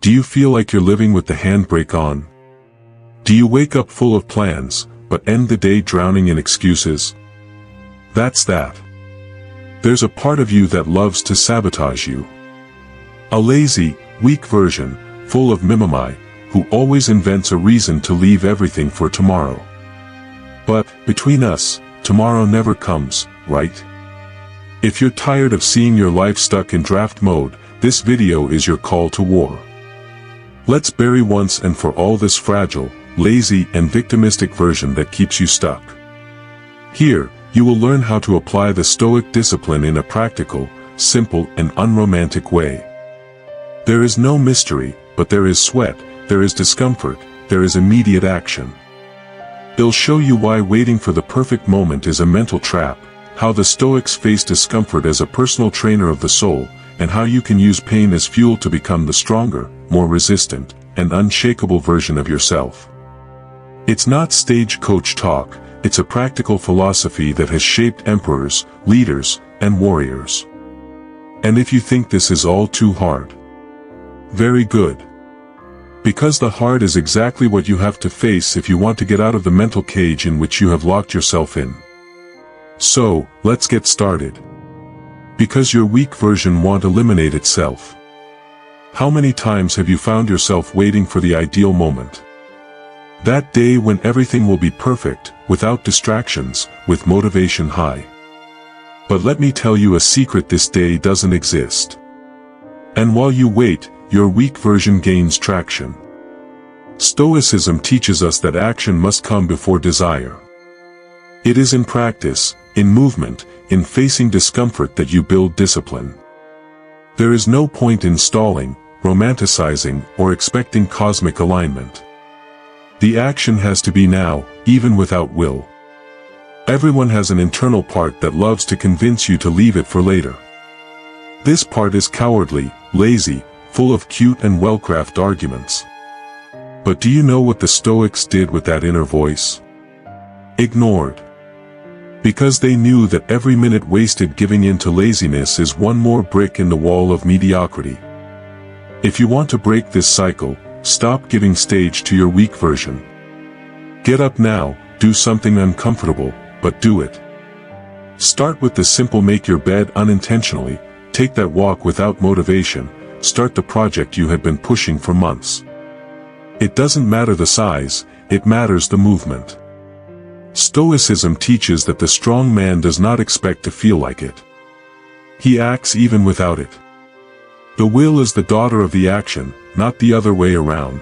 Do you feel like you're living with the handbrake on? Do you wake up full of plans, but end the day drowning in excuses? That's that. There's a part of you that loves to sabotage you. A lazy, weak version, full of mimimi, who always invents a reason to leave everything for tomorrow. But, between us, tomorrow never comes, right? If you're tired of seeing your life stuck in draft mode, this video is your call to war. Let's bury once and for all this fragile, lazy and victimistic version that keeps you stuck. Here, you will learn how to apply the Stoic discipline in a practical, simple and unromantic way. There is no mystery, but there is sweat, there is discomfort, there is immediate action. It'll show you why waiting for the perfect moment is a mental trap, how the Stoics face discomfort as a personal trainer of the soul, and how you can use pain as fuel to become the stronger, more resistant, and unshakable version of yourself. It's not stagecoach talk, it's a practical philosophy that has shaped emperors, leaders, and warriors. And if you think this is all too hard, very good. Because the hard is exactly what you have to face if you want to get out of the mental cage in which you have locked yourself in. So, let's get started. Because your weak version won't eliminate itself. How many times have you found yourself waiting for the ideal moment? That day when everything will be perfect, without distractions, with motivation high. But let me tell you a secret: this day doesn't exist. And while you wait, your weak version gains traction. Stoicism teaches us that action must come before desire. It is in practice, in movement, in facing discomfort that you build discipline. There is no point in stalling, romanticizing, or expecting cosmic alignment. The action has to be now, even without will. Everyone has an internal part that loves to convince you to leave it for later. This part is cowardly, lazy, full of cute and well-crafted arguments. But do you know what the Stoics did with that inner voice? Ignored. Because they knew that every minute wasted giving in to laziness is one more brick in the wall of mediocrity. If you want to break this cycle, stop giving stage to your weak version. Get up now, do something uncomfortable, but do it. Start with the simple: make your bed unintentionally, take that walk without motivation, start the project you had been pushing for months. It doesn't matter the size, it matters the movement. Stoicism teaches that the strong man does not expect to feel like it. He acts even without it. The will is the daughter of the action, not the other way around.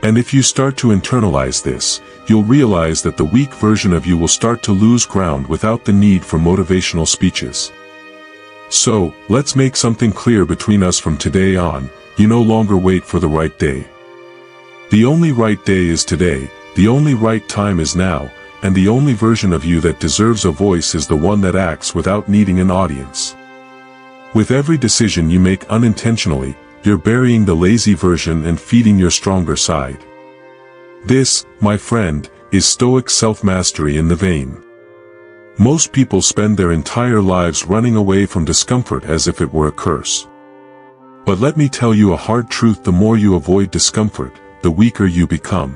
And if you start to internalize this, you'll realize that the weak version of you will start to lose ground without the need for motivational speeches. So, let's make something clear between us from today on: you no longer wait for the right day. The only right day is today, the only right time is now, and the only version of you that deserves a voice is the one that acts without needing an audience. With every decision you make unintentionally, you're burying the lazy version and feeding your stronger side. This, my friend, is Stoic self-mastery in the vein. Most people spend their entire lives running away from discomfort as if it were a curse. But let me tell you a hard truth: the more you avoid discomfort, the weaker you become.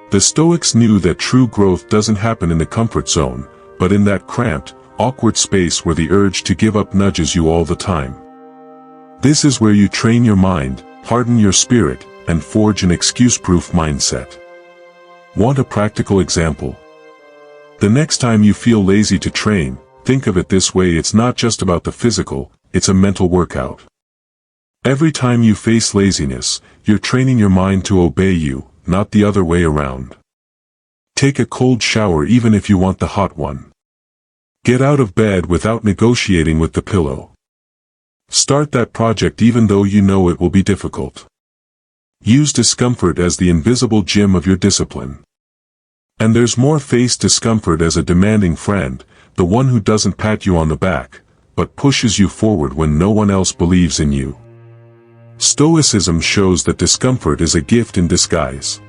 The Stoics knew that true growth doesn't happen in the comfort zone, but in that cramped, awkward space where the urge to give up nudges you all the time. This is where you train your mind, harden your spirit, and forge an excuse-proof mindset. Want a practical example? The next time you feel lazy to train, think of it this way: it's not just about the physical, it's a mental workout. Every time you face laziness, you're training your mind to obey you, not the other way around. Take a cold shower even if you want the hot one. Get out of bed without negotiating with the pillow. Start that project even though you know it will be difficult. Use discomfort as the invisible gym of your discipline. And there's more: face discomfort as a demanding friend, the one who doesn't pat you on the back, but pushes you forward when no one else believes in you. Stoicism shows that discomfort is a gift in disguise.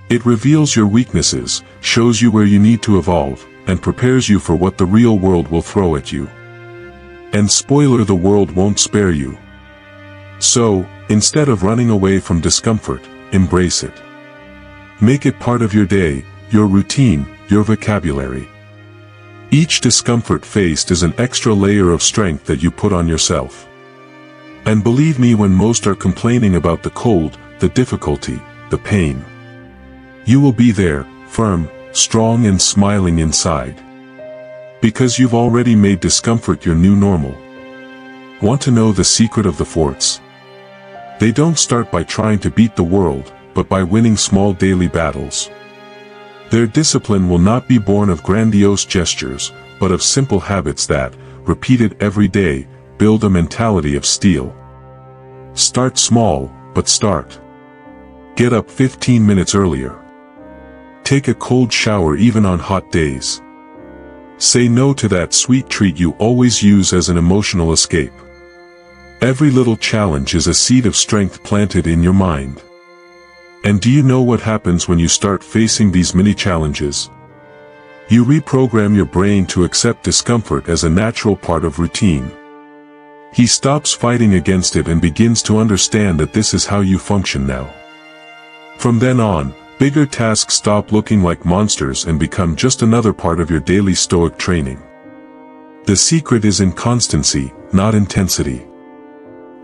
It reveals your weaknesses, shows you where you need to evolve, and prepares you for what the real world will throw at you. And spoiler: the world won't spare you. So, Instead of running away from discomfort, embrace it. Make it part of your day, your routine, your vocabulary. Each discomfort faced is an extra layer of strength that you put on yourself. And believe me, when most are complaining about the cold, the difficulty, the pain, you will be there, firm, strong and smiling inside. Because you've already made discomfort your new normal. Want to know the secret of the forts? They don't start by trying to beat the world, but by winning small daily battles. Their discipline will not be born of grandiose gestures, but of simple habits that, repeated every day, build a mentality of steel. Start small, but start. Get up 15 minutes earlier. Take a cold shower even on hot days. Say no to that sweet treat you always use as an emotional escape. Every little challenge is a seed of strength planted in your mind. And do you know what happens when you start facing these mini challenges? You reprogram your brain to accept discomfort as a natural part of routine. He stops fighting against it and begins to understand that this is how you function now. From then on, bigger tasks stop looking like monsters and become just another part of your daily Stoic training. The secret is in constancy, not intensity.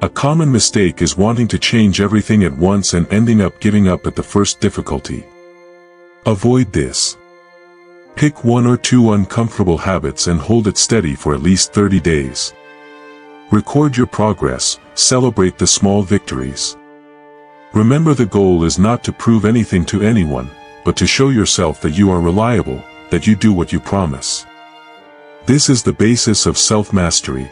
A common mistake is wanting to change everything at once and ending up giving up at the first difficulty. Avoid this. Pick 1 or 2 uncomfortable habits and hold it steady for at least 30 days. Record your progress, celebrate the small victories. Remember, the goal is not to prove anything to anyone, but to show yourself that you are reliable, that you do what you promise. This is the basis of self-mastery.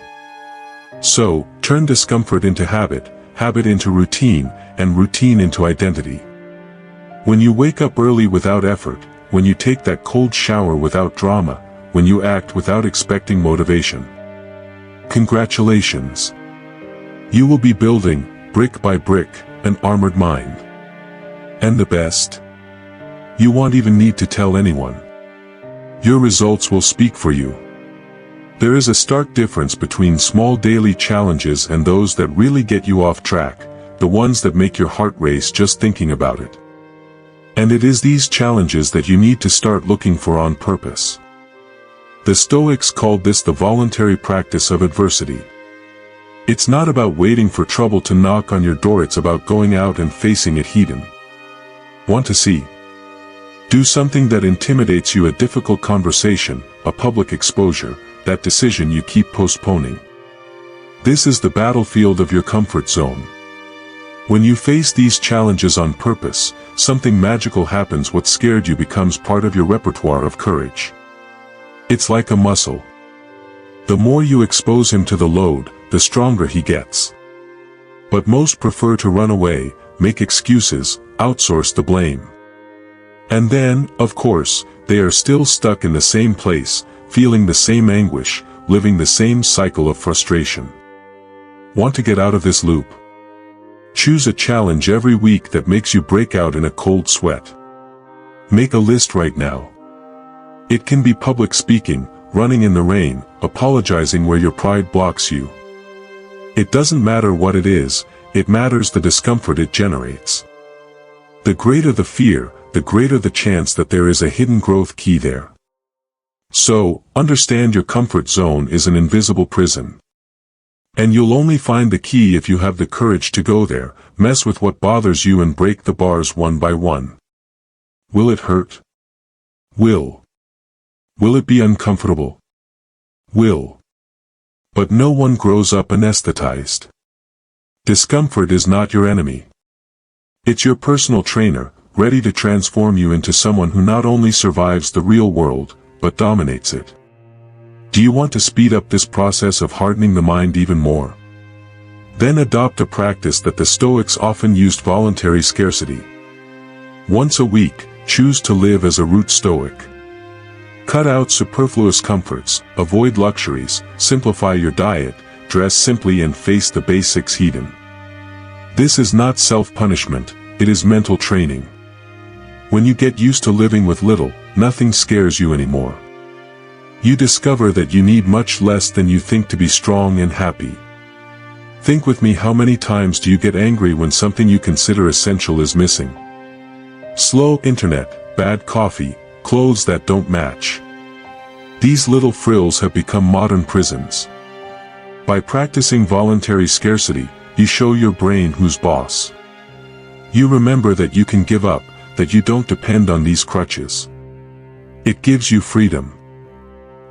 So, turn discomfort into habit, habit into routine, and routine into identity. When you wake up early without effort, when you take that cold shower without drama, when you act without expecting motivation. Congratulations! You will be building, brick by brick, an armored mind. And the best? You won't even need to tell anyone. Your results will speak for you. There is a stark difference between small daily challenges and those that really get you off track, the ones that make your heart race just thinking about it. And it is these challenges that you need to start looking for on purpose. The Stoics called this the voluntary practice of adversity. It's not about waiting for trouble to knock on your door, it's about going out and facing it head-on. Want to see? Do something that intimidates you, a difficult conversation, a public exposure, that decision you keep postponing. This is the battlefield of your comfort zone. When you face these challenges on purpose, something magical happens. What scared you becomes part of your repertoire of courage. It's like a muscle. The more you expose him to the load, the stronger he gets. But most prefer to run away, make excuses, outsource the blame. And then, of course, they are still stuck in the same place, feeling the same anguish, living the same cycle of frustration. Want to get out of this loop? Choose a challenge every week that makes you break out in a cold sweat. Make a list right now. It can be public speaking, running in the rain, apologizing where your pride blocks you. It doesn't matter what it is, it matters the discomfort it generates. The greater the fear, the greater the chance that there is a hidden growth key there. So, understand your comfort zone is an invisible prison. And you'll only find the key if you have the courage to go there, mess with what bothers you and break the bars one by one. Will it hurt? Will. Will it be uncomfortable? Will. But no one grows up anesthetized. Discomfort is not your enemy. It's your personal trainer, ready to transform you into someone who not only survives the real world, but dominates it. Do you want to speed up this process of hardening the mind even more? Then adopt a practice that the Stoics often used: voluntary scarcity. Once a week, choose to live as a root Stoic. Cut out superfluous comforts, avoid luxuries, simplify your diet, dress simply and face the basics head-on. This is not self-punishment, it is mental training. When you get used to living with little, nothing scares you anymore. You discover that you need much less than you think to be strong and happy. Think with me, how many times do you get angry when something you consider essential is missing? Slow internet, bad coffee, clothes that don't match. These little frills have become modern prisons. By practicing voluntary scarcity, you show your brain who's boss. You remember that you can give up, that you don't depend on these crutches. It gives you freedom.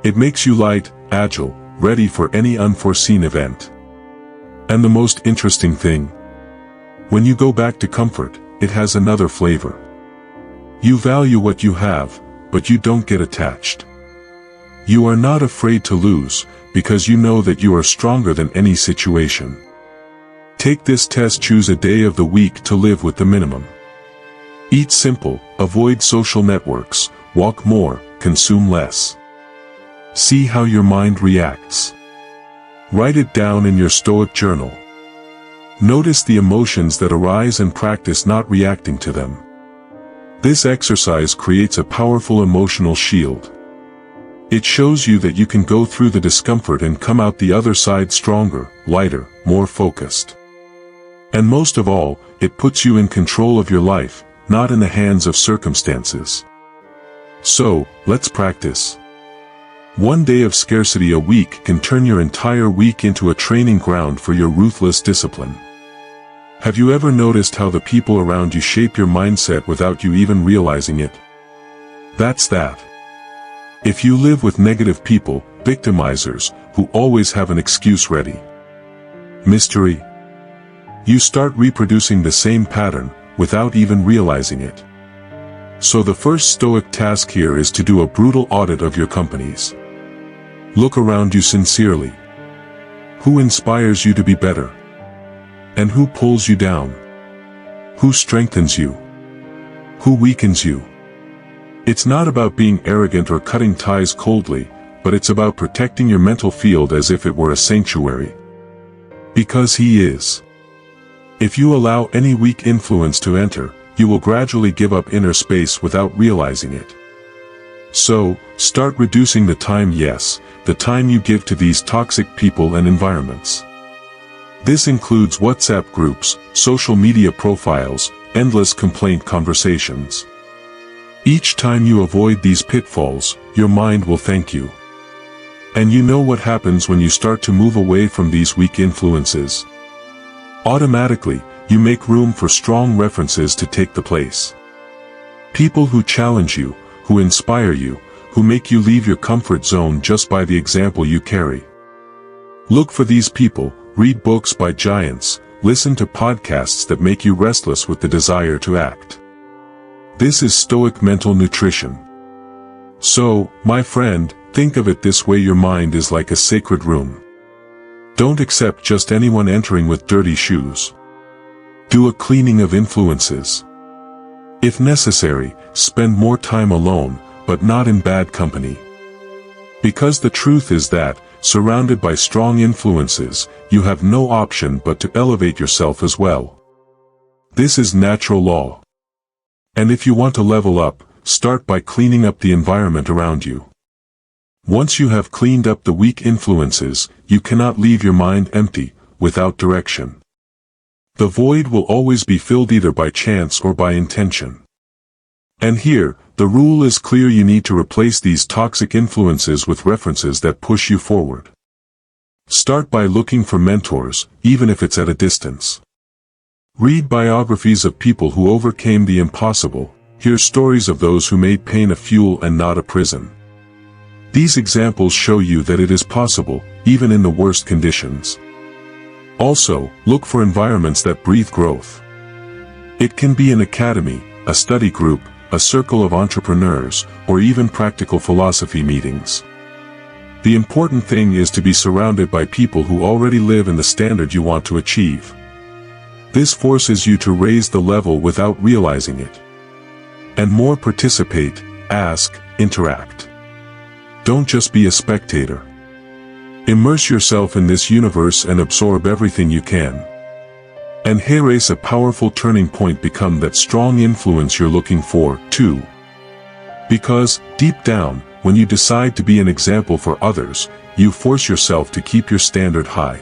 It makes you light, agile, ready for any unforeseen event. And the most interesting thing, when you go back to comfort, it has another flavor. You value what you have, but you don't get attached. You are not afraid to lose, because you know that you are stronger than any situation. Take this test: choose a day of the week to live with the minimum. Eat simple, avoid social networks, walk more, consume less. See how your mind reacts. Write it down in your Stoic journal. Notice the emotions that arise and practice not reacting to them. This exercise creates a powerful emotional shield. It shows you that you can go through the discomfort and come out the other side stronger, lighter, more focused. And most of all, it puts you in control of your life, not in the hands of circumstances. So, let's practice. One day of scarcity a week can turn your entire week into a training ground for your ruthless discipline. Have you ever noticed how the people around you shape your mindset without you even realizing it? That's that. If you live with negative people, victimizers, who always have an excuse ready, mystery, you start reproducing the same pattern, without even realizing it. So the first Stoic task here is to do a brutal audit of your companies. Look around you sincerely. Who inspires you to be better? And who pulls you down? Who strengthens you? Who weakens you? It's not about being arrogant or cutting ties coldly, but it's about protecting your mental field as if it were a sanctuary. Because he is. If you allow any weak influence to enter, you will gradually give up inner space without realizing it. So, start reducing the time, yes, the time you give to these toxic people and environments. This includes WhatsApp groups, social media profiles, endless complaint conversations. Each time you avoid these pitfalls, your mind will thank you. And you know what happens when you start to move away from these weak influences? Automatically, you make room for strong references to take the place. People who challenge you, who inspire you, who make you leave your comfort zone just by the example you carry. Look for these people, read books by giants, listen to podcasts that make you restless with the desire to act. This is Stoic mental nutrition. So, my friend, think of it this way: your mind is like a sacred room. Don't accept just anyone entering with dirty shoes. Do a cleaning of influences. If necessary, spend more time alone, but not in bad company. Because the truth is that, surrounded by strong influences, you have no option but to elevate yourself as well. This is natural law. And if you want to level up, start by cleaning up the environment around you. Once you have cleaned up the weak influences, you cannot leave your mind empty, without direction. The void will always be filled either by chance or by intention. And here, the rule is clear: you need to replace these toxic influences with references that push you forward. Start by looking for mentors, even if it's at a distance. Read biographies of people who overcame the impossible, hear stories of those who made pain a fuel and not a prison. These examples show you that it is possible, even in the worst conditions. Also, look for environments that breathe growth. It can be an academy, a study group, a circle of entrepreneurs, or even practical philosophy meetings. The important thing is to be surrounded by people who already live in the standard you want to achieve. This forces you to raise the level without realizing it. And more: participate, ask, interact. Don't just be a spectator. Immerse yourself in this universe and absorb everything you can. And here's a powerful turning point: become that strong influence you're looking for, too. Because, deep down, when you decide to be an example for others, you force yourself to keep your standard high.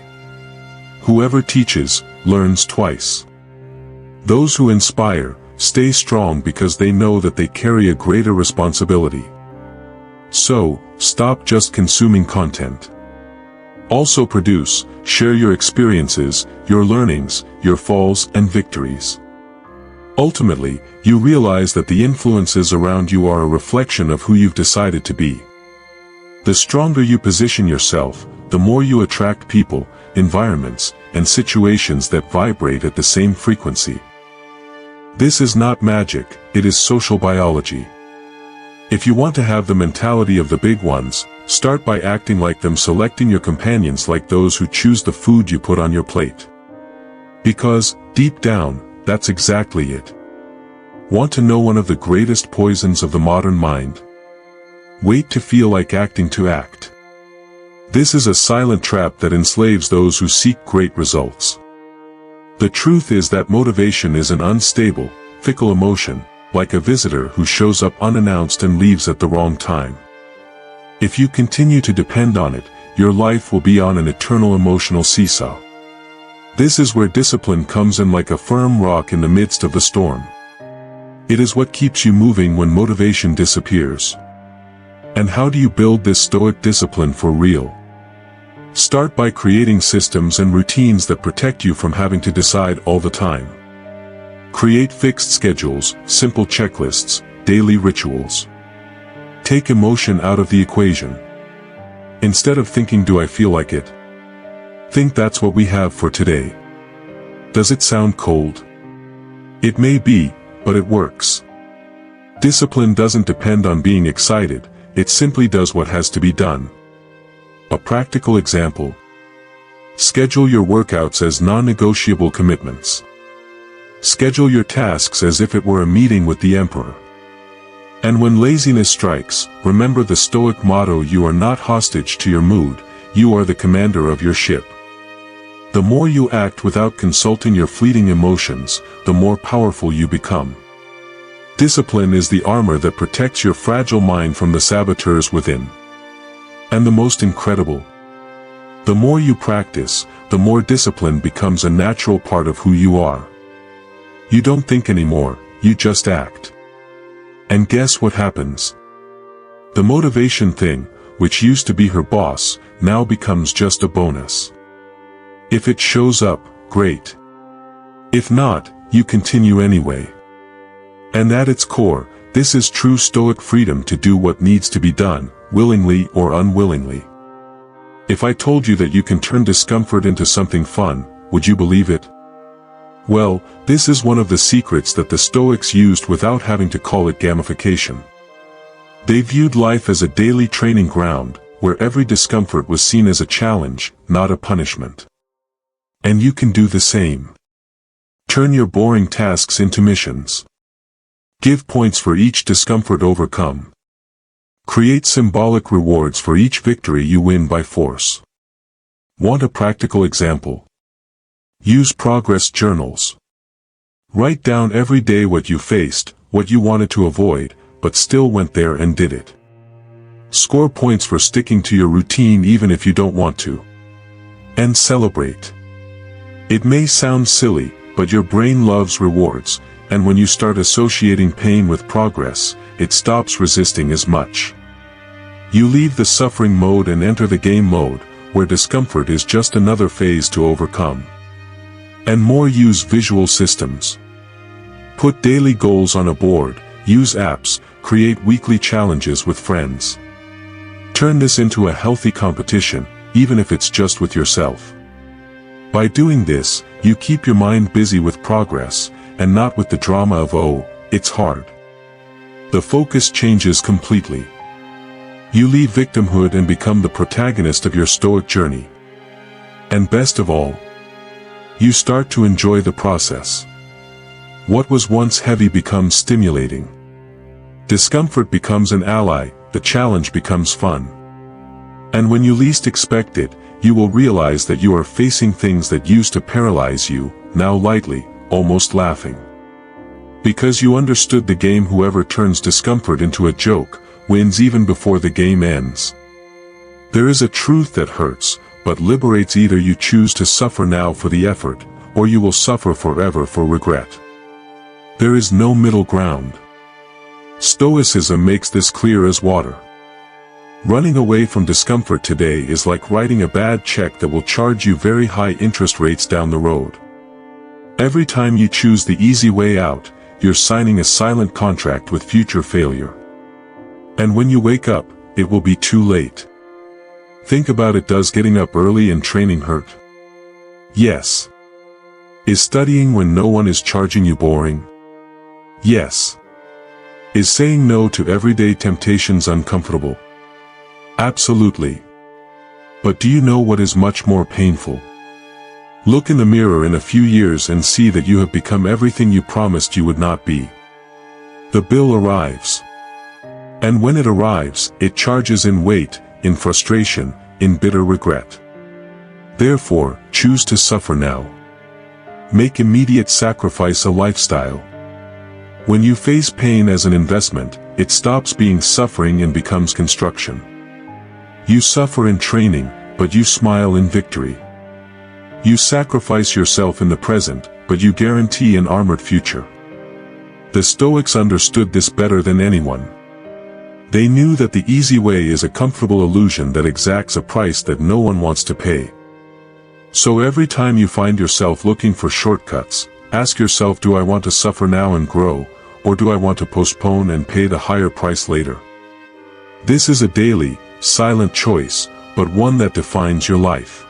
whoever teaches, learns twice. Those who inspire, stay strong because they know that they carry a greater responsibility. So, stop just consuming content. Also produce, share your experiences, your learnings, your falls and victories. Ultimately, you realize that the influences around you are a reflection of who you've decided to be. The stronger you position yourself, the more you attract people, environments, and situations that vibrate at the same frequency. This is not magic, it is social biology. If you want to have the mentality of the big ones, start by acting like them, selecting your companions like those who choose the food you put on your plate. Because, deep down, that's exactly it. Want to know one of the greatest poisons of the modern mind? Wait to feel like acting to act. This is a silent trap that enslaves those who seek great results. The truth is that motivation is an unstable, fickle emotion, like a visitor who shows up unannounced and leaves at the wrong time. If you continue to depend on it, your life will be on an eternal emotional seesaw. This is where discipline comes in like a firm rock in the midst of the storm. It is what keeps you moving when motivation disappears. And how do you build this stoic discipline for real? Start by creating systems and routines that protect you from having to decide all the time. Create fixed schedules, simple checklists, daily rituals. Take emotion out of the equation. Instead of thinking, do I feel like it? Think, that's what we have for today. Does it sound cold? It may be, but it works. Discipline doesn't depend on being excited, it simply does what has to be done. A practical example. Schedule your workouts as non-negotiable commitments. Schedule your tasks as if it were a meeting with the emperor. And when laziness strikes, remember the Stoic motto: you are not hostage to your mood, you are the commander of your ship. The more you act without consulting your fleeting emotions, the more powerful you become. Discipline is the armor that protects your fragile mind from the saboteurs within. And the most incredible: the more you practice, the more discipline becomes a natural part of who you are. You don't think anymore, you just act. And guess what happens? The motivation thing, which used to be her boss, now becomes just a bonus. If it shows up, great. If not, you continue anyway. And at its core, this is true Stoic freedom to do what needs to be done, willingly or unwillingly. If I told you that you can turn discomfort into something fun, would you believe it? Well, this is one of the secrets that the Stoics used without having to call it gamification. They viewed life as a daily training ground, where every discomfort was seen as a challenge, not a punishment. And you can do the same. Turn your boring tasks into missions. Give points for each discomfort overcome. Create symbolic rewards for each victory you win by force. Want a practical example? Use progress journals. Write down every day what you faced, what you wanted to avoid, but still went there and did it. Score points for sticking to your routine even if you don't want to. And celebrate. It may sound silly, but your brain loves rewards, and when you start associating pain with progress, it stops resisting as much. You leave the suffering mode and enter the game mode, where discomfort is just another phase to overcome. And more, use visual systems. Put daily goals on a board, use apps, create weekly challenges with friends. Turn this into a healthy competition, even if it's just with yourself. By doing this, you keep your mind busy with progress, and not with the drama of, oh, it's hard. The focus changes completely. You leave victimhood and become the protagonist of your Stoic journey. And best of all, you start to enjoy the process. What was once heavy becomes stimulating. Discomfort becomes an ally, the challenge becomes fun. And when you least expect it, you will realize that you are facing things that used to paralyze you, now lightly, almost laughing. Because you understood the game: whoever turns discomfort into a joke, wins even before the game ends. There is a truth that hurts, but liberates. Either you choose to suffer now for the effort, or you will suffer forever for regret. There is no middle ground. Stoicism makes this clear as water. Running away from discomfort today is like writing a bad check that will charge you very high interest rates down the road. Every time you choose the easy way out, you're signing a silent contract with future failure. And when you wake up, it will be too late. Think about it. Does getting up early and training hurt? Yes. Is studying when no one is charging you boring? Yes. Is saying no to everyday temptations uncomfortable? Absolutely. But do you know what is much more painful? Look in the mirror in a few years and see that you have become everything you promised you would not be. The bill arrives. And when it arrives, it charges in weight, in frustration, in bitter regret. Therefore, choose to suffer now. Make immediate sacrifice a lifestyle. When you face pain as an investment, it stops being suffering and becomes construction. You suffer in training, but you smile in victory. You sacrifice yourself in the present, but you guarantee an armored future. The Stoics understood this better than anyone. They knew that the easy way is a comfortable illusion that exacts a price that no one wants to pay. So every time you find yourself looking for shortcuts, ask yourself, do I want to suffer now and grow, or do I want to postpone and pay the higher price later? This is a daily, silent choice, but one that defines your life.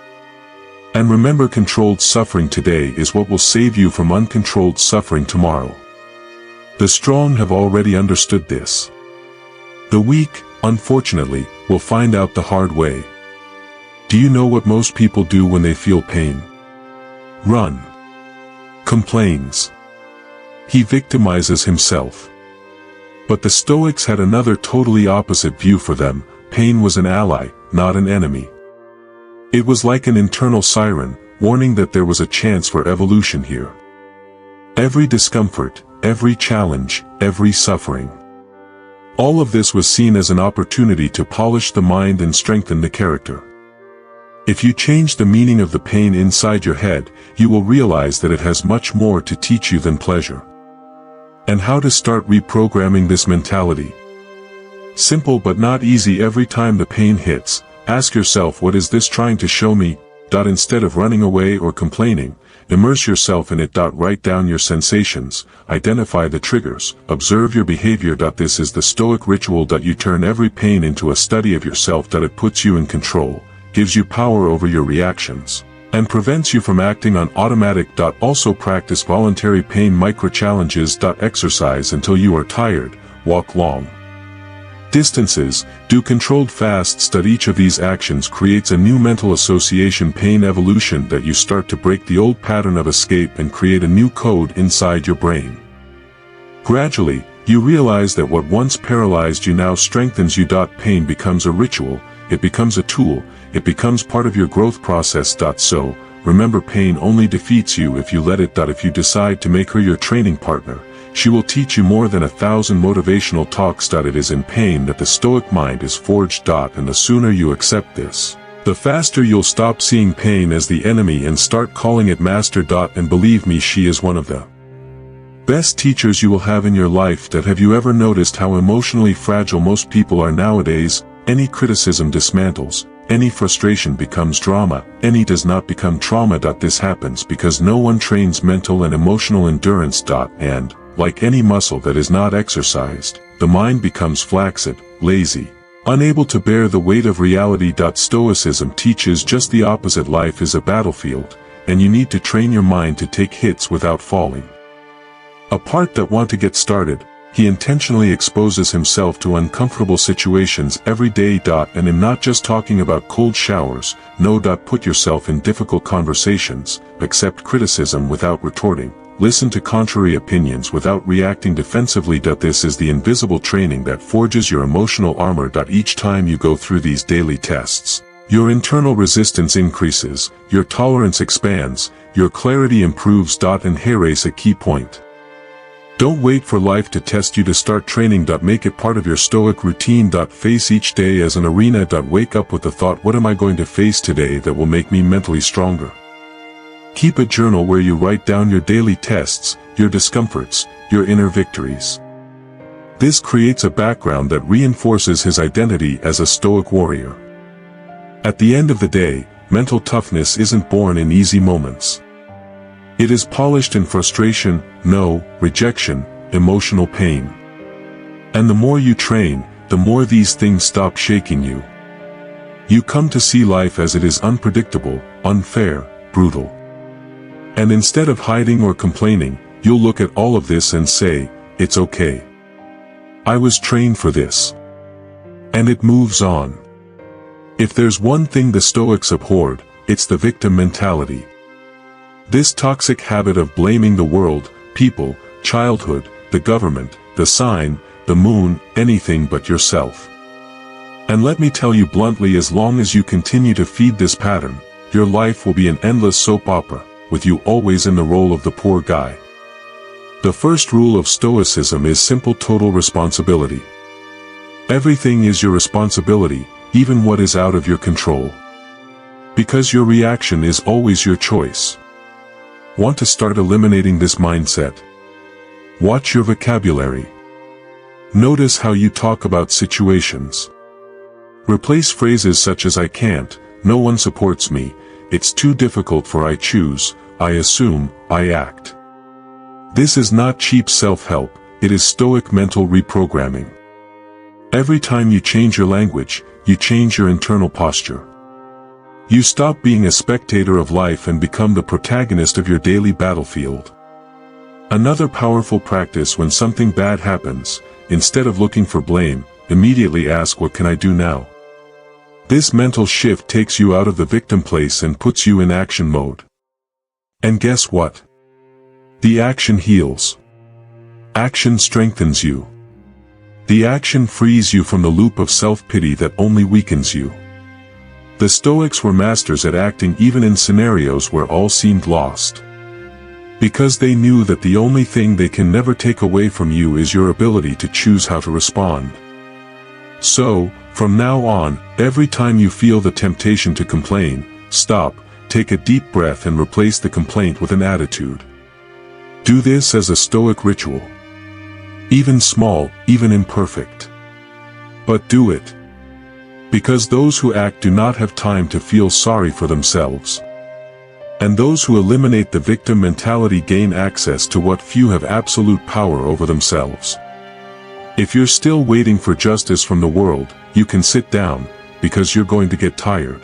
And remember, controlled suffering today is what will save you from uncontrolled suffering tomorrow. The strong have already understood this. The weak, unfortunately, will find out the hard way. Do you know what most people do when they feel pain? Run. Complains. He victimizes himself. But the Stoics had another totally opposite view. For them, pain was an ally, not an enemy. It was like an internal siren, warning that there was a chance for evolution here. Every discomfort, every challenge, every suffering. All of this was seen as an opportunity to polish the mind and strengthen the character. If you change the meaning of the pain inside your head, you will realize that it has much more to teach you than pleasure. And how to start reprogramming this mentality? Simple but not easy. Every time the pain hits, ask yourself, what is this trying to show me? Instead of running away or complaining, immerse yourself in it. Write down your sensations, identify the triggers, observe your behavior. This is the Stoic ritual. You turn every pain into a study of yourself. It puts you in control, gives you power over your reactions, and prevents you from acting on automatic. Also practice voluntary pain micro-challenges. Exercise until you are tired, walk long distances, do controlled fasts. Each of these actions creates a new mental association. Pain evolution. You start to break the old pattern of escape and create a new code inside your brain. Gradually, you realize that what once paralyzed you now strengthens you. Pain becomes a ritual, it becomes a tool, it becomes part of your growth process. So, remember, pain only defeats you if you let it. If you decide to make her your training partner, she will teach you more than 1,000 motivational talks. It is in pain that the Stoic mind is forged. And the sooner you accept this, the faster you'll stop seeing pain as the enemy and start calling it master. And believe me, she is one of the best teachers you will have in your life. Have you ever noticed how emotionally fragile most people are nowadays? Any criticism dismantles, any frustration becomes drama, any does not become trauma. This happens because no one trains mental and emotional endurance. And, like any muscle that is not exercised, the mind becomes flaccid, lazy, unable to bear the weight of reality. Stoicism teaches just the opposite. Life is a battlefield, and you need to train your mind to take hits without falling. A part that want to get started, he intentionally exposes himself to uncomfortable situations every day. And I'm not just talking about cold showers, no. Put yourself in difficult conversations, accept criticism without retorting, listen to contrary opinions without reacting defensively. This is the invisible training that forges your emotional armor. Each time you go through these daily tests, your internal resistance increases, your tolerance expands, your clarity improves. And here is a key point. Don't wait for life to test you to start training. Make it part of your stoic routine. Face each day as an arena. Wake up with the thought, what am I going to face today that will make me mentally stronger? Keep a journal where you write down your daily tests, your discomforts, your inner victories. This creates a background that reinforces his identity as a stoic warrior. At the end of the day, mental toughness isn't born in easy moments. It is polished in frustration, rejection, emotional pain. And the more you train, the more these things stop shaking you. You come to see life as it is: unpredictable, unfair, brutal. And instead of hiding or complaining, you'll look at all of this and say, it's okay. I was trained for this. And it moves on. If there's one thing the Stoics abhorred, it's the victim mentality. This toxic habit of blaming the world, people, childhood, the government, the sign, the moon, anything but yourself. And let me tell you bluntly, as long as you continue to feed this pattern, your life will be an endless soap opera, with you always in the role of the poor guy. The first rule of Stoicism is simple: total responsibility. Everything is your responsibility, even what is out of your control. Because your reaction is always your choice. Want to start eliminating this mindset? Watch your vocabulary. Notice how you talk about situations. Replace phrases such as I can't, no one supports me, it's too difficult for I choose, I assume, I act. This is not cheap self-help, it is Stoic mental reprogramming. Every time you change your language, you change your internal posture. You stop being a spectator of life and become the protagonist of your daily battlefield. Another powerful practice: when something bad happens, instead of looking for blame, immediately ask, what can I do now? This mental shift takes you out of the victim place and puts you in action mode. And guess what? The action heals. Action strengthens you. The action frees you from the loop of self-pity that only weakens you. The Stoics were masters at acting even in scenarios where all seemed lost. Because they knew that the only thing they can never take away from you is your ability to choose how to respond. So, from now on, every time you feel the temptation to complain, stop, take a deep breath and replace the complaint with an attitude. Do this as a Stoic ritual. Even small, even imperfect. But do it. Because those who act do not have time to feel sorry for themselves. And those who eliminate the victim mentality gain access to what few have: absolute power over themselves. If you're still waiting for justice from the world, you can sit down, because you're going to get tired.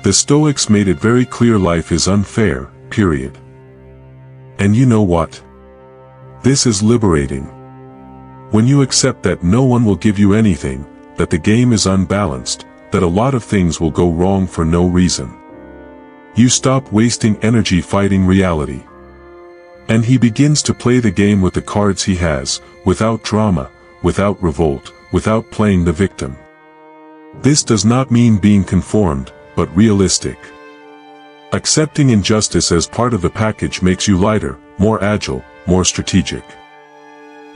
The Stoics made it very clear life is unfair, period. And you know what? This is liberating. When you accept that no one will give you anything, that the game is unbalanced, that a lot of things will go wrong for no reason. You stop wasting energy fighting reality. And he begins to play the game with the cards he has, without drama, without revolt, without playing the victim. This does not mean being conformed, but realistic. Accepting injustice as part of the package makes you lighter, more agile, more strategic.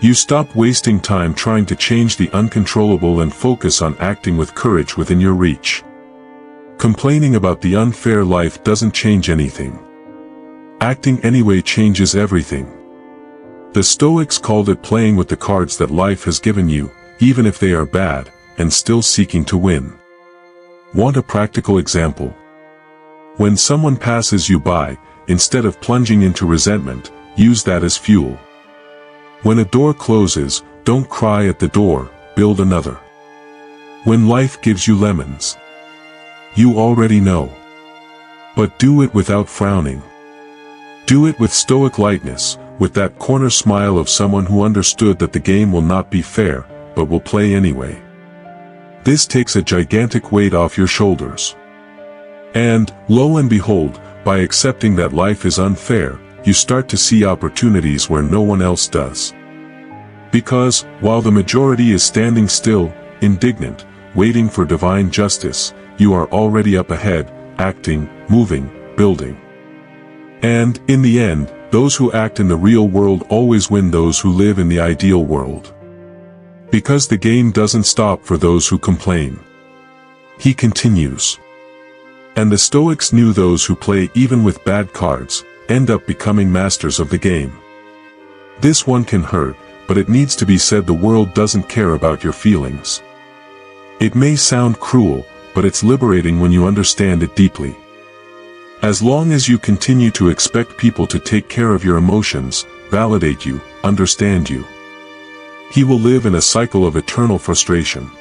You stop wasting time trying to change the uncontrollable and focus on acting with courage within your reach. Complaining about the unfair life doesn't change anything. Acting anyway changes everything. The Stoics called it playing with the cards that life has given you, even if they are bad, and still seeking to win. Want a practical example? When someone passes you by, instead of plunging into resentment, use that as fuel. When a door closes, don't cry at the door, build another. When life gives you lemons, you already know. But do it without frowning. Do it with Stoic lightness, with that corner smile of someone who understood that the game will not be fair, but will play anyway. This takes a gigantic weight off your shoulders. And, lo and behold, by accepting that life is unfair, you start to see opportunities where no one else does. Because, while the majority is standing still, indignant, waiting for divine justice, you are already up ahead, acting, moving, building. And, in the end, those who act in the real world always win those who live in the ideal world. Because the game doesn't stop for those who complain. He continues. And the Stoics knew those who play even with bad cards, end up becoming masters of the game. This one can hurt, but it needs to be said, the world doesn't care about your feelings. It may sound cruel, but it's liberating when you understand it deeply. As long as you continue to expect people to take care of your emotions, validate you, understand you, he will live in a cycle of eternal frustration.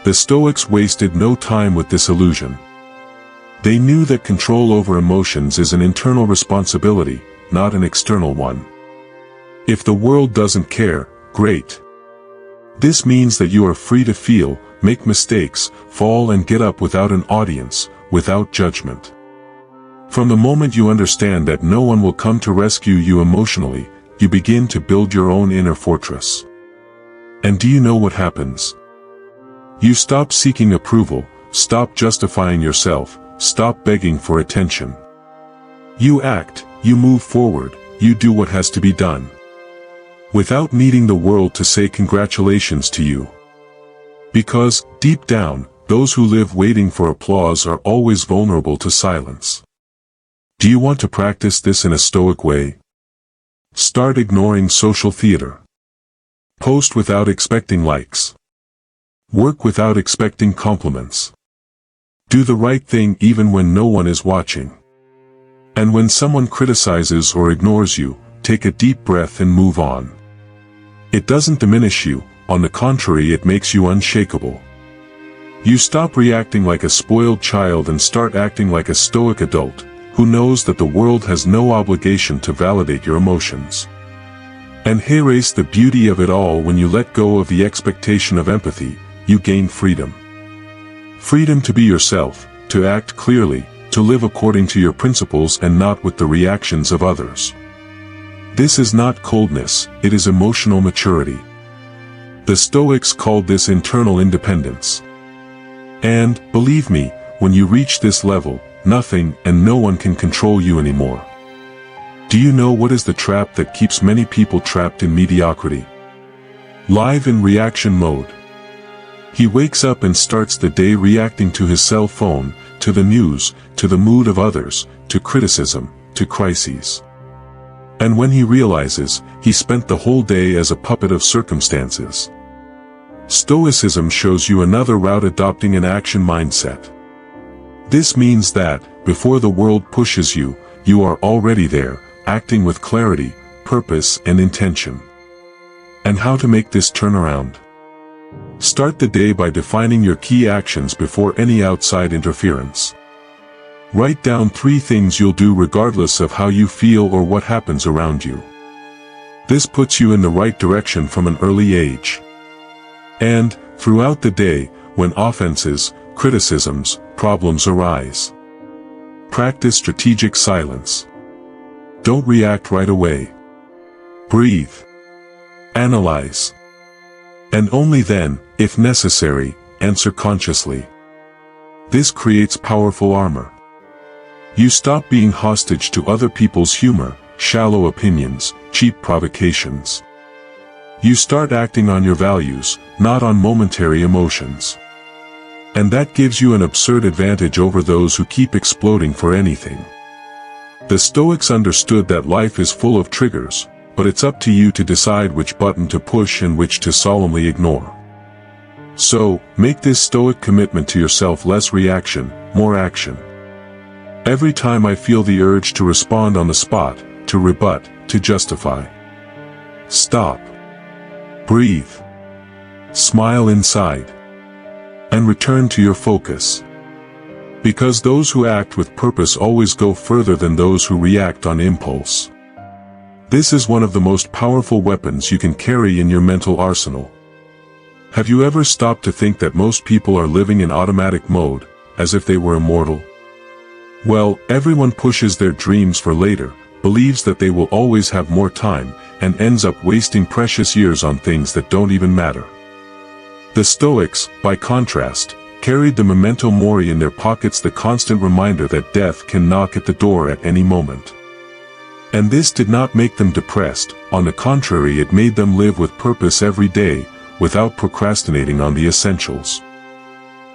The Stoics wasted no time with this illusion. They knew that control over emotions is an internal responsibility, not an external one. If the world doesn't care, great. This means that you are free to feel, make mistakes, fall and get up without an audience, without judgment. From the moment you understand that no one will come to rescue you emotionally, you begin to build your own inner fortress. And do you know what happens? You stop seeking approval, stop justifying yourself, stop begging for attention. You act, you move forward, you do what has to be done. Without needing the world to say congratulations to you. Because, deep down, those who live waiting for applause are always vulnerable to silence. Do you want to practice this in a Stoic way? Start ignoring social theater. Post without expecting likes. Work without expecting compliments. Do the right thing even when no one is watching. And when someone criticizes or ignores you, take a deep breath and move on. It doesn't diminish you, on the contrary, it makes you unshakable. You stop reacting like a spoiled child and start acting like a Stoic adult, who knows that the world has no obligation to validate your emotions. And here's the beauty of it all: when you let go of the expectation of empathy, you gain freedom. Freedom to be yourself, to act clearly, to live according to your principles and not with the reactions of others. This is not coldness, it is emotional maturity. The Stoics called this internal independence. And, believe me, when you reach this level, nothing and no one can control you anymore. Do you know what is the trap that keeps many people trapped in mediocrity? Live in reaction mode. He wakes up and starts the day reacting to his cell phone, to the news, to the mood of others, to criticism, to crises. And when he realizes, he spent the whole day as a puppet of circumstances. Stoicism shows you another route: adopting an action mindset. This means that, before the world pushes you, you are already there, acting with clarity, purpose and intention. And how to make this turnaround? Start the day by defining your key actions before any outside interference. Write down 3 things you'll do regardless of how you feel or what happens around you. This puts you in the right direction from an early age. And, throughout the day, when offenses, criticisms, problems arise, practice strategic silence. Don't react right away. Breathe. Analyze. And only then, if necessary, answer consciously. This creates powerful armor. You stop being hostage to other people's humor, shallow opinions, cheap provocations. You start acting on your values, not on momentary emotions. And that gives you an absurd advantage over those who keep exploding for anything. The Stoics understood that life is full of triggers, but it's up to you to decide which button to push and which to solemnly ignore. So, make this Stoic commitment to yourself: less reaction, more action. Every time I feel the urge to respond on the spot, to rebut, to justify, stop. Breathe. Smile inside. And return to your focus. Because those who act with purpose always go further than those who react on impulse. This is one of the most powerful weapons you can carry in your mental arsenal. Have you ever stopped to think that most people are living in automatic mode, as if they were immortal? Well, everyone pushes their dreams for later, believes that they will always have more time, and ends up wasting precious years on things that don't even matter. The Stoics, by contrast, carried the memento mori in their pockets, the constant reminder that death can knock at the door at any moment. And this did not make them depressed, on the contrary, it made them live with purpose every day, without procrastinating on the essentials.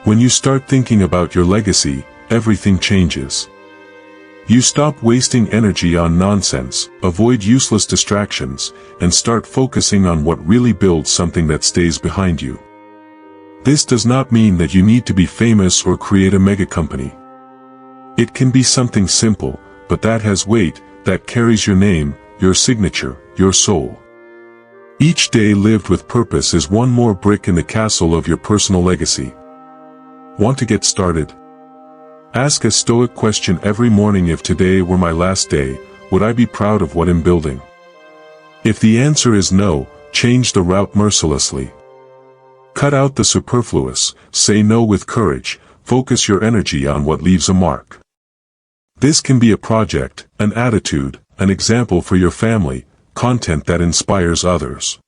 When you start thinking about your legacy, everything changes. You stop wasting energy on nonsense, avoid useless distractions, and start focusing on what really builds something that stays behind you. This does not mean that you need to be famous or create a mega company. It can be something simple, but that has weight, that carries your name, your signature, your soul. Each day lived with purpose is one more brick in the castle of your personal legacy. Want to get started? Ask a Stoic question every morning: if today were my last day, would I be proud of what I'm building? If the answer is no, change the route mercilessly. Cut out the superfluous, say no with courage, focus your energy on what leaves a mark. This can be a project, an attitude, an example for your family, content that inspires others.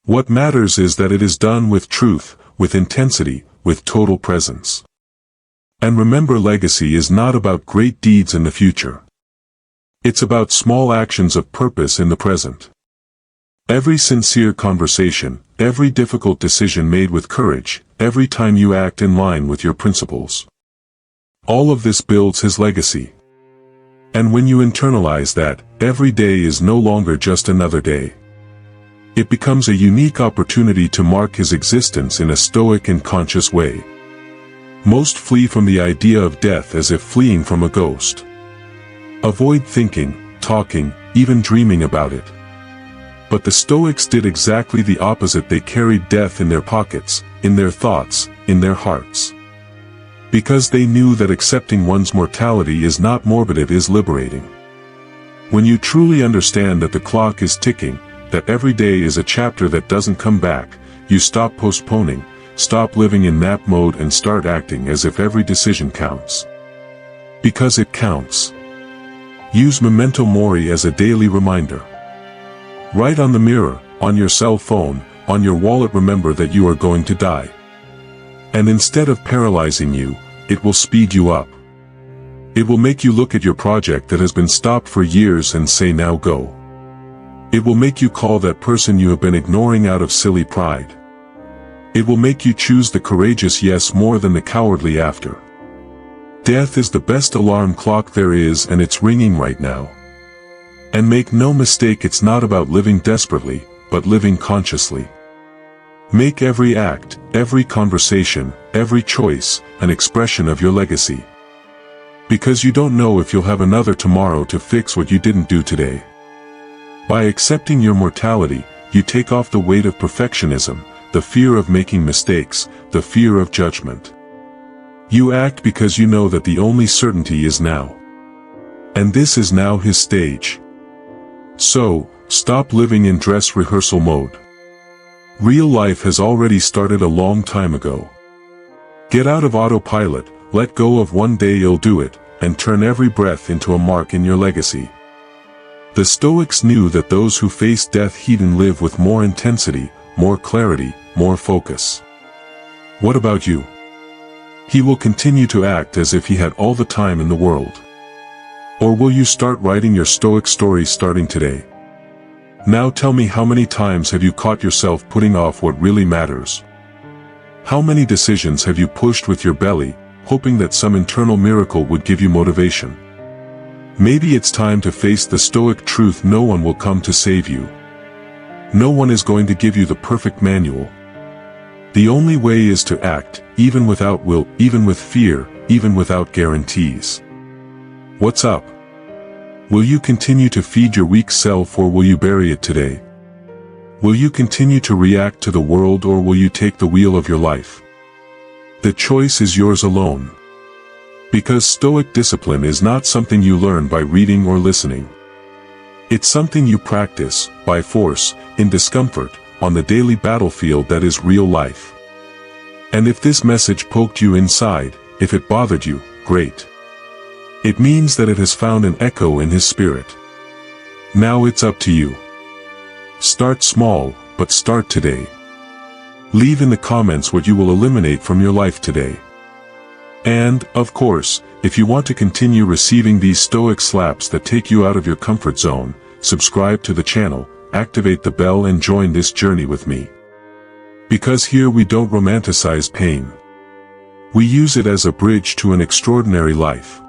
What matters is that it is done with truth, with intensity, with total presence. And remember, legacy is not about great deeds in the future. It's about small actions of purpose in the present. Every sincere conversation, every difficult decision made with courage, every time you act in line with your principles. All of this builds his legacy. And when you internalize that, every day is no longer just another day. It becomes a unique opportunity to mark his existence in a stoic and conscious way. Most flee from the idea of death as if fleeing from a ghost. Avoid thinking, talking, even dreaming about it. But the Stoics did exactly the opposite. They carried death in their pockets, in their thoughts, in their hearts. Because they knew that accepting one's mortality is not morbid, it is liberating. When you truly understand that the clock is ticking, that every day is a chapter that doesn't come back, you stop postponing, stop living in nap mode, and start acting as if every decision counts. Because it counts. Use memento mori as a daily reminder. Write on the mirror, on your cell phone, on your wallet, remember that you are going to die. And instead of paralyzing you, it will speed you up. It will make you look at your project that has been stopped for years and say, now go. It will make you call that person you have been ignoring out of silly pride. It will make you choose the courageous yes more than the cowardly after. Death is the best alarm clock there is, and it's ringing right now. And make no mistake, it's not about living desperately, but living consciously. Make every act, every conversation, every choice, an expression of your legacy. Because you don't know if you'll have another tomorrow to fix what you didn't do today. By accepting your mortality, you take off the weight of perfectionism, the fear of making mistakes, the fear of judgment. You act because you know that the only certainty is now. And this is now his stage. So, stop living in dress rehearsal mode. Real life has already started a long time ago. Get out of autopilot, let go of one day you'll do it, and turn every breath into a mark in your legacy. The Stoics knew that those who face death heat and live with more intensity, more clarity, more focus. What about you? He will continue to act as if he had all the time in the world. Or will you start writing your Stoic story starting today? Now tell me, how many times have you caught yourself putting off what really matters? How many decisions have you pushed with your belly, hoping that some internal miracle would give you motivation? Maybe it's time to face the Stoic truth: no one will come to save you. No one is going to give you the perfect manual. The only way is to act, even without will, even with fear, even without guarantees. What's up? Will you continue to feed your weak self, or will you bury it today? Will you continue to react to the world, or will you take the wheel of your life? The choice is yours alone. Because Stoic discipline is not something you learn by reading or listening. It's something you practice, by force, in discomfort, on the daily battlefield that is real life. And if this message poked you inside, if it bothered you, great. It means that it has found an echo in his spirit. Now it's up to you. Start small, but start today. Leave in the comments what you will eliminate from your life today. And, of course, if you want to continue receiving these Stoic slaps that take you out of your comfort zone, subscribe to the channel, activate the bell and join this journey with me. Because here we don't romanticize pain. We use it as a bridge to an extraordinary life.